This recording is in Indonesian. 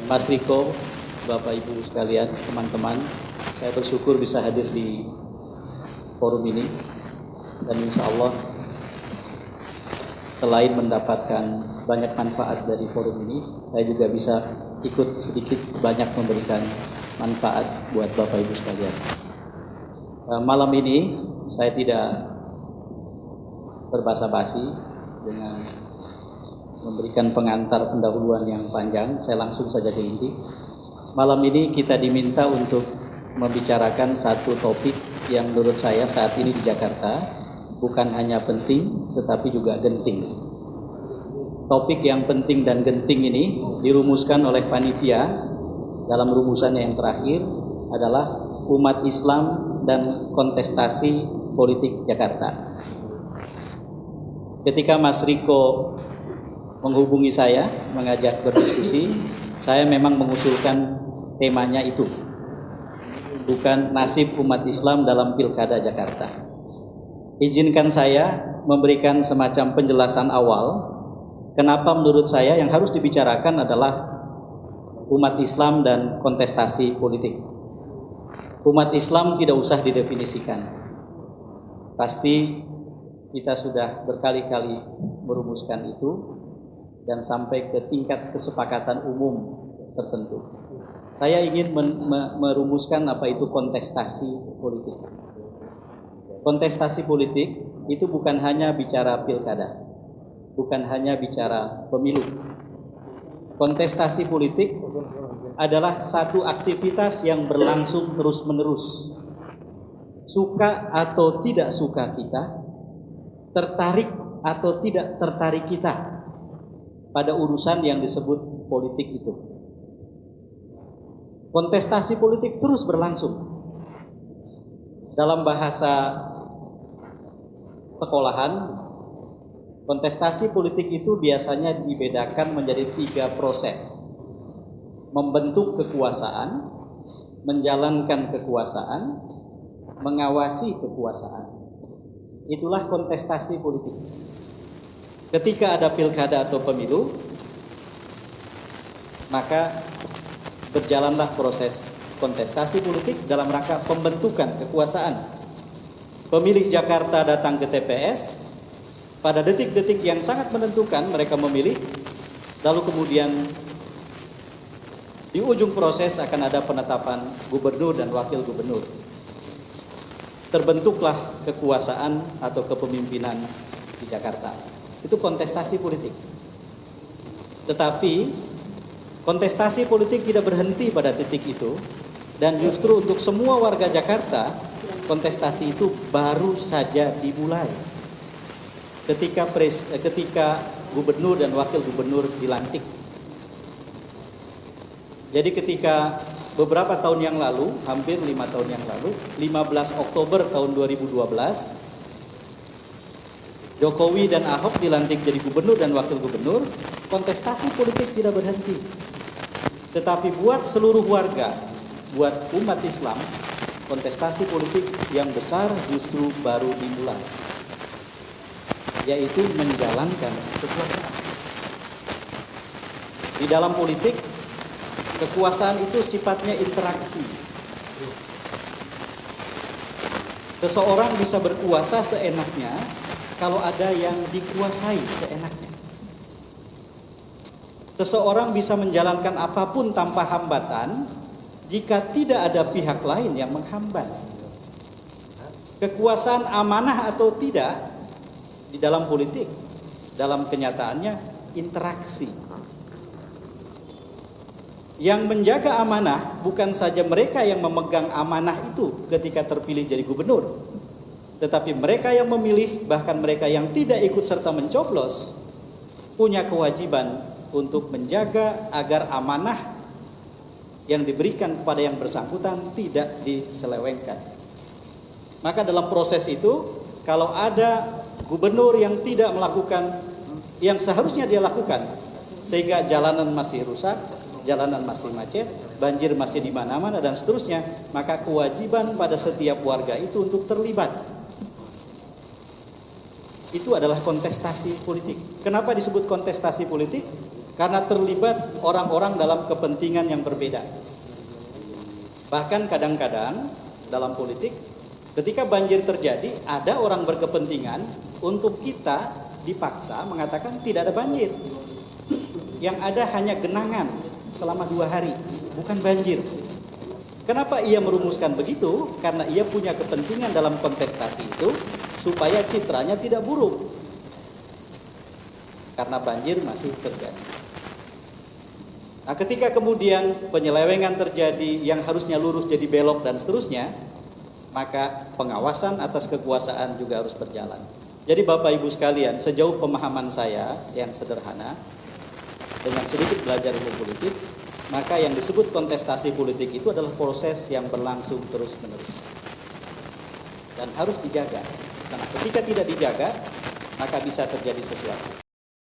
Mas Riko, Bapak Ibu sekalian, teman-teman, saya bersyukur bisa hadir di forum ini dan insya Allah selain mendapatkan banyak manfaat dari forum ini, saya juga bisa ikut sedikit banyak memberikan manfaat buat Bapak Ibu sekalian. Malam ini saya tidak berbasa-basi dengan memberikan pengantar pendahuluan yang panjang, saya langsung saja ke inti. Malam ini kita diminta untuk membicarakan satu topik yang menurut saya saat ini di Jakarta bukan hanya penting tetapi juga genting. Topik yang penting dan genting ini dirumuskan oleh panitia dalam rumusannya yang terakhir adalah umat Islam dan kontestasi politik Jakarta. Ketika Mas Riko menghubungi saya, mengajak berdiskusi, saya memang mengusulkan temanya itu, bukan nasib umat Islam dalam Pilkada Jakarta. Izinkan saya memberikan semacam penjelasan awal, kenapa menurut saya yang harus dibicarakan adalah umat Islam dan kontestasi politik. Umat Islam tidak usah didefinisikan. Pasti kita sudah berkali-kali merumuskan itu dan sampai ke tingkat kesepakatan umum tertentu. Saya ingin merumuskan apa itu kontestasi politik. Kontestasi politik itu bukan hanya bicara pilkada, bukan hanya bicara pemilu. Kontestasi politik adalah satu aktivitas yang berlangsung terus-menerus. Suka atau tidak suka kita, tertarik atau tidak tertarik kita pada urusan yang disebut politik itu. Kontestasi politik terus berlangsung. Dalam bahasa sekolahan, kontestasi politik itu biasanya dibedakan menjadi 3 proses. Membentuk kekuasaan, menjalankan kekuasaan, mengawasi kekuasaan. Itulah kontestasi politik. Ketika ada pilkada atau pemilu, maka berjalanlah proses kontestasi politik dalam rangka pembentukan kekuasaan. Pemilih Jakarta datang ke TPS, pada detik-detik yang sangat menentukan mereka memilih, lalu kemudian di ujung proses akan ada penetapan gubernur dan wakil gubernur. Terbentuklah kekuasaan atau kepemimpinan di Jakarta. Itu kontestasi politik. Tetapi kontestasi politik tidak berhenti pada titik itu, dan justru untuk semua warga Jakarta kontestasi itu baru saja dimulai ketika gubernur dan wakil gubernur dilantik. Jadi ketika beberapa tahun yang lalu, hampir 5 tahun yang lalu, 15 Oktober tahun 2012, Jokowi dan Ahok dilantik jadi gubernur dan wakil gubernur, kontestasi politik tidak berhenti. Tetapi buat seluruh warga, buat umat Islam, kontestasi politik yang besar justru baru dimulai, yaitu menjalankan kekuasaan. Di dalam politik, kekuasaan itu sifatnya interaksi. Seseorang bisa berkuasa seenaknya kalau ada yang dikuasai seenaknya. Seseorang bisa menjalankan apapun tanpa hambatan jika tidak ada pihak lain yang menghambat. Kekuasaan amanah atau tidak di dalam politik, dalam kenyataannya interaksi. Yang menjaga amanah bukan saja mereka yang memegang amanah itu ketika terpilih jadi gubernur, tetapi mereka yang memilih, bahkan mereka yang tidak ikut serta mencoblos, punya kewajiban untuk menjaga agar amanah yang diberikan kepada yang bersangkutan tidak diselewengkan. Maka dalam proses itu, kalau ada gubernur yang tidak melakukan yang seharusnya dia lakukan, sehingga jalanan masih rusak, jalanan masih macet, banjir masih di mana-mana dan seterusnya, maka kewajiban pada setiap warga itu untuk terlibat. Itu adalah kontestasi politik. Kenapa disebut kontestasi politik? karena terlibat orang-orang dalam kepentingan yang berbeda. Bahkan kadang-kadang dalam politik, ketika banjir terjadi, ada orang berkepentingan untuk kita dipaksa mengatakan tidak ada banjir. Yang ada hanya genangan selama 2 hari, bukan banjir. Kenapa ia merumuskan begitu? Karena ia punya kepentingan dalam kontestasi itu supaya citranya tidak buruk. Karena banjir masih terjadi. Nah, ketika kemudian penyelewengan terjadi yang harusnya lurus jadi belok dan seterusnya, maka pengawasan atas kekuasaan juga harus berjalan. Jadi Bapak Ibu sekalian, sejauh pemahaman saya yang sederhana, dengan sedikit belajar ilmu politik, maka yang disebut kontestasi politik itu adalah proses yang berlangsung terus-menerus. Dan harus dijaga. Karena ketika tidak dijaga, maka bisa terjadi sesuatu.